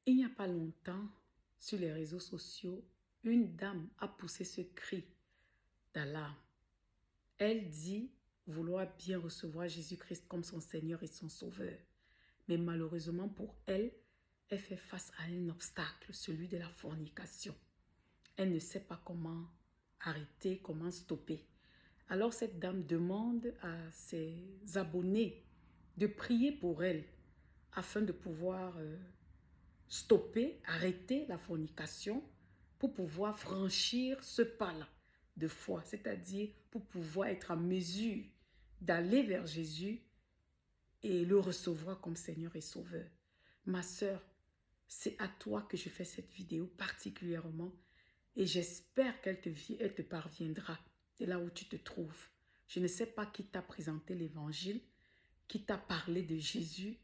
Il n'y a pas longtemps, sur les réseaux sociaux, une dame a poussé ce cri d'alarme. Elle dit vouloir bien recevoir Jésus-Christ comme son Seigneur et son Sauveur. Mais malheureusement pour elle, elle fait face à un obstacle, celui de la fornication. Elle ne sait pas comment arrêter, comment stopper. Alors cette dame demande à ses abonnés de prier pour elle afin de pouvoir stopper, arrêter la fornication pour pouvoir franchir ce pas-là de foi, c'est-à-dire pour pouvoir être en mesure d'aller vers Jésus et le recevoir comme Seigneur et Sauveur. Ma sœur, c'est à toi que je fais cette vidéo particulièrement et j'espère qu'elle te parviendra de là où tu te trouves. Je ne sais pas qui t'a présenté l'évangile, qui t'a parlé de Jésus,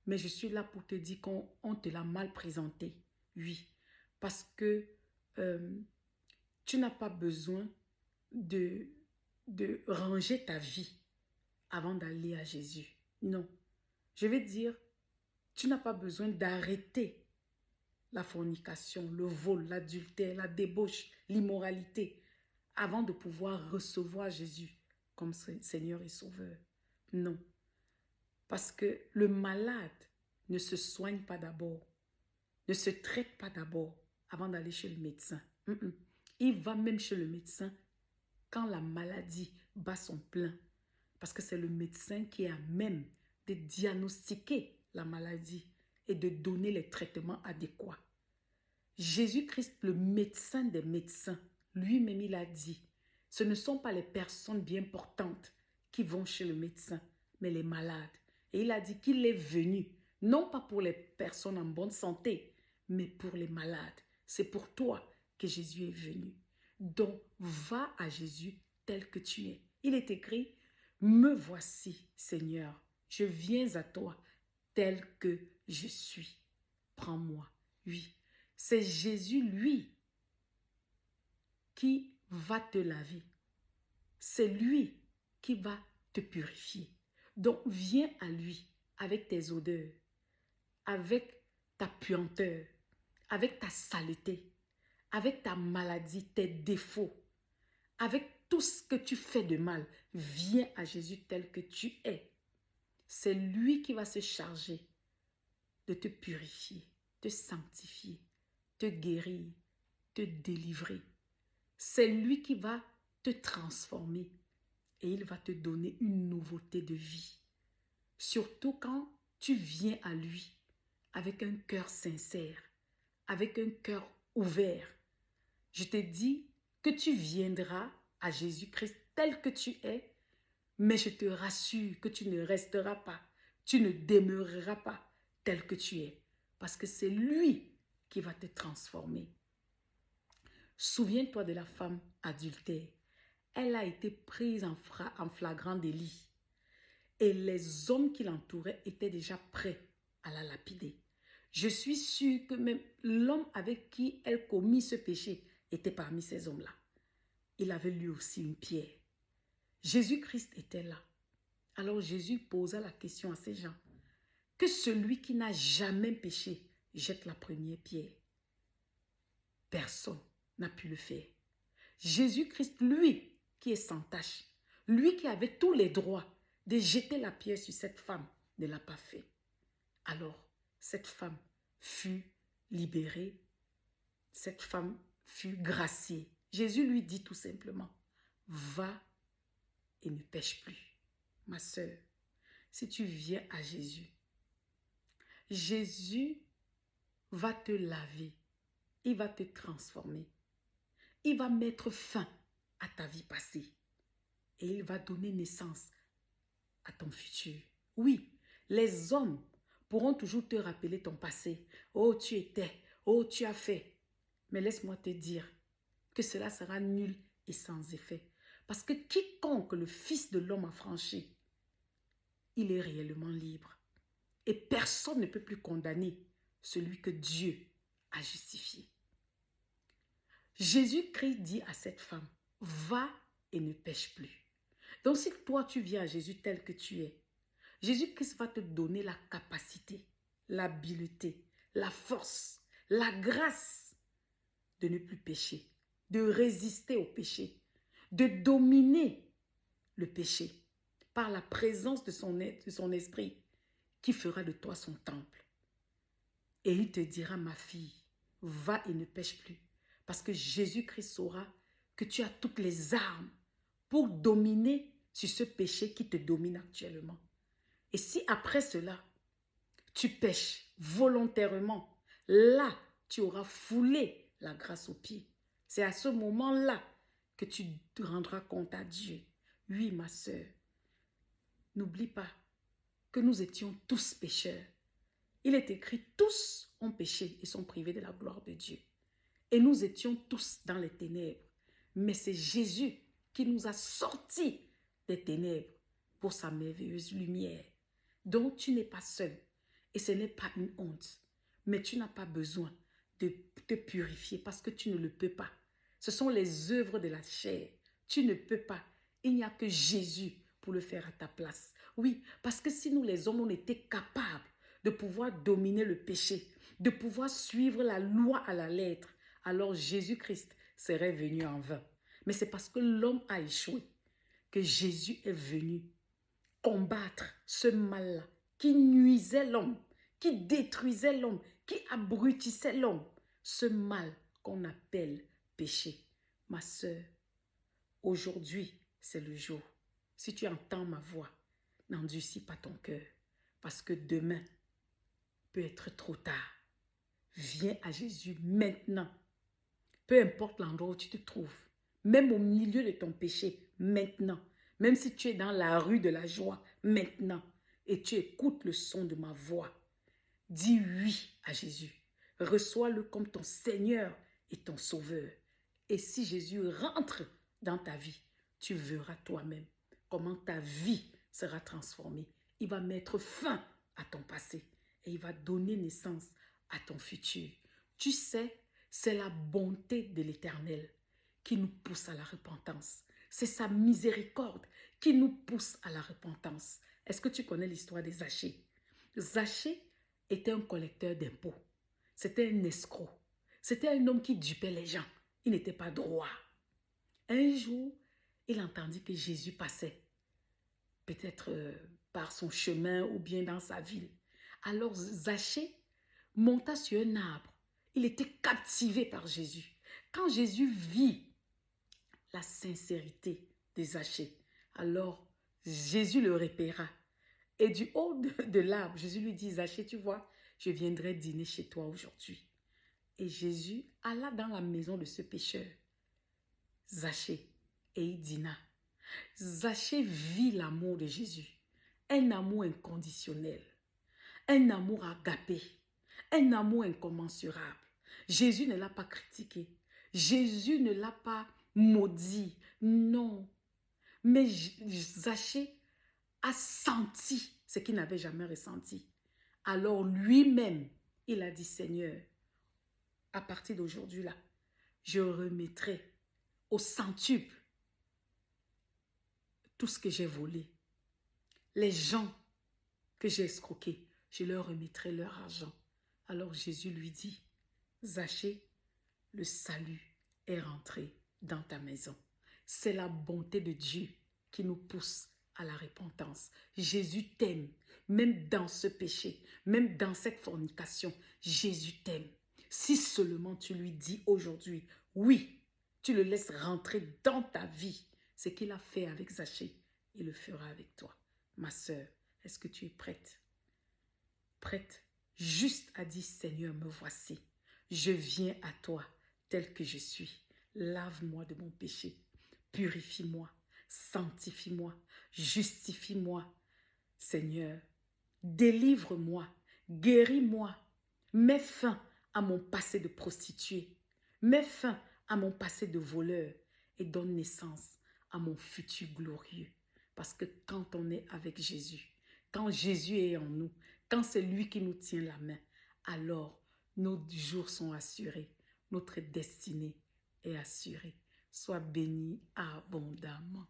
mais je suis là pour te dire qu'on te l'a mal présenté. Oui, parce que tu n'as pas besoin de ranger ta vie avant d'aller à Jésus. Non, je vais dire, tu n'as pas besoin d'arrêter la fornication, le vol, l'adultère, la débauche, l'immoralité, avant de pouvoir recevoir Jésus comme Seigneur et Sauveur. Non, parce que le malade ne se soigne pas d'abord, ne se traite pas d'abord avant d'aller chez le médecin. Il va même chez le médecin quand la maladie bat son plein, parce que c'est le médecin qui est à même de diagnostiquer la maladie et de donner les traitements adéquats. Jésus-Christ, le médecin des médecins, lui-même il a dit, ce ne sont pas les personnes bien portantes qui vont chez le médecin, mais les malades. Et il a dit qu'il est venu, non pas pour les personnes en bonne santé, mais pour les malades. C'est pour toi que Jésus est venu. Donc, va à Jésus tel que tu es. Il est écrit, me voici, Seigneur, je viens à toi tel que je suis. Prends-moi. Oui, c'est Jésus, lui, qui va te laver. C'est lui qui va te purifier. Donc, viens à lui avec tes odeurs, avec ta puanteur, avec ta saleté, avec ta maladie, tes défauts, avec tout ce que tu fais de mal. Viens à Jésus tel que tu es. C'est lui qui va se charger de te purifier, te sanctifier, te guérir, te délivrer. C'est lui qui va te transformer et il va te donner une nouveauté de vie. Surtout quand tu viens à lui avec un cœur sincère, avec un cœur ouvert. Je te dis que tu viendras à Jésus-Christ tel que tu es, mais je te rassure que tu ne resteras pas, tu ne demeureras pas tel que tu es, parce que c'est lui qui va te transformer. Souviens-toi de la femme adultère. Elle a été prise en flagrant délit. Et les hommes qui l'entouraient étaient déjà prêts à la lapider. Je suis sûre que même l'homme avec qui elle commit ce péché était parmi ces hommes-là. Il avait lui aussi une pierre. Jésus-Christ était là. Alors Jésus posa la question à ces gens. Que celui qui n'a jamais péché jette la première pierre. Personne n'a pu le faire. Jésus-Christ, lui, qui est sans tache, lui qui avait tous les droits de jeter la pierre sur cette femme, ne l'a pas fait. Alors, cette femme fut libérée, cette femme fut graciée. Jésus lui dit tout simplement, va et ne pêche plus. Ma sœur, si tu viens à Jésus, Jésus va te laver, il va te transformer. Il va mettre fin à ta vie passée et il va donner naissance à ton futur. Oui, les hommes pourront toujours te rappeler ton passé. Oh, tu étais, oh, tu as fait. Mais laisse-moi te dire que cela sera nul et sans effet. Parce que quiconque le Fils de l'homme a franchi, il est réellement libre. Et personne ne peut plus condamner celui que Dieu a justifié. Jésus-Christ dit à cette femme, va et ne pêche plus. Donc si toi tu viens à Jésus tel que tu es, Jésus-Christ va te donner la capacité, l'habileté, la force, la grâce de ne plus pécher, de résister au péché, de dominer le péché par la présence de son esprit qui fera de toi son temple. Et il te dira, ma fille, va et ne pêche plus. Parce que Jésus-Christ saura que tu as toutes les armes pour dominer sur ce péché qui te domine actuellement. Et si après cela, tu pêches volontairement, là, tu auras foulé la grâce aux pieds. C'est à ce moment-là que tu te rendras compte à Dieu. Oui, ma sœur, n'oublie pas que nous étions tous pécheurs. Il est écrit, tous ont péché et sont privés de la gloire de Dieu. Et nous étions tous dans les ténèbres. Mais c'est Jésus qui nous a sortis des ténèbres pour sa merveilleuse lumière. Donc tu n'es pas seul. Et ce n'est pas une honte. Mais tu n'as pas besoin de te purifier parce que tu ne le peux pas. Ce sont les œuvres de la chair. Tu ne peux pas. Il n'y a que Jésus pour le faire à ta place. Oui, parce que si nous les hommes, on était capables de pouvoir dominer le péché, de pouvoir suivre la loi à la lettre, alors Jésus-Christ serait venu en vain. Mais c'est parce que l'homme a échoué que Jésus est venu combattre ce mal-là qui nuisait l'homme, qui détruisait l'homme, qui abrutissait l'homme. Ce mal qu'on appelle péché. Ma sœur, aujourd'hui, c'est le jour. Si tu entends ma voix, n'endurcis pas ton cœur, parce que demain peut être trop tard. Viens à Jésus maintenant. Peu importe l'endroit où tu te trouves, même au milieu de ton péché, maintenant. Même si tu es dans la rue de la joie, maintenant. Et tu écoutes le son de ma voix. Dis oui à Jésus. Reçois-le comme ton Seigneur et ton Sauveur. Et si Jésus rentre dans ta vie, tu verras toi-même comment ta vie sera transformée. Il va mettre fin à ton passé et il va donner naissance à ton futur. Tu sais, c'est la bonté de l'Éternel qui nous pousse à la repentance. C'est sa miséricorde qui nous pousse à la repentance. Est-ce que tu connais l'histoire des Zachée? Zachée était un collecteur d'impôts. C'était un escroc. C'était un homme qui dupait les gens. Il n'était pas droit. Un jour, il entendit que Jésus passait, peut-être par son chemin ou bien dans sa ville. Alors Zachée monta sur un arbre. Il était captivé par Jésus. Quand Jésus vit la sincérité de Zachée, alors Jésus le repéra. Et du haut de l'arbre, Jésus lui dit, Zachée, tu vois, je viendrai dîner chez toi aujourd'hui. Et Jésus alla dans la maison de ce pécheur, Zachée, et il dîna. Zachée vit l'amour de Jésus, un amour inconditionnel, un amour agapé, un amour incommensurable. Jésus ne l'a pas critiqué, Jésus ne l'a pas maudit, non. Mais Zachée a senti ce qu'il n'avait jamais ressenti. Alors lui-même, il a dit, Seigneur, à partir d'aujourd'hui là, je remettrai au centuple tout ce que j'ai volé. Les gens que j'ai escroqués, je leur remettrai leur argent. Alors Jésus lui dit, Zachée, le salut est rentré dans ta maison. C'est la bonté de Dieu qui nous pousse à la repentance. Jésus t'aime, même dans ce péché, même dans cette fornication. Jésus t'aime. Si seulement tu lui dis aujourd'hui, oui, tu le laisses rentrer dans ta vie. Ce qu'il a fait avec Zachée, il le fera avec toi. Ma sœur, est-ce que tu es prête? Prête juste à dire, Seigneur, me voici. Je viens à toi tel que je suis. Lave-moi de mon péché. Purifie-moi. Sanctifie-moi. Justifie-moi. Seigneur, délivre-moi. Guéris-moi. Mets fin à mon passé de prostituée. Mets fin à mon passé de voleur et donne naissance à mon futur glorieux. Parce que quand on est avec Jésus, quand Jésus est en nous, quand c'est lui qui nous tient la main, alors nos jours sont assurés, notre destinée est assurée. Sois béni abondamment.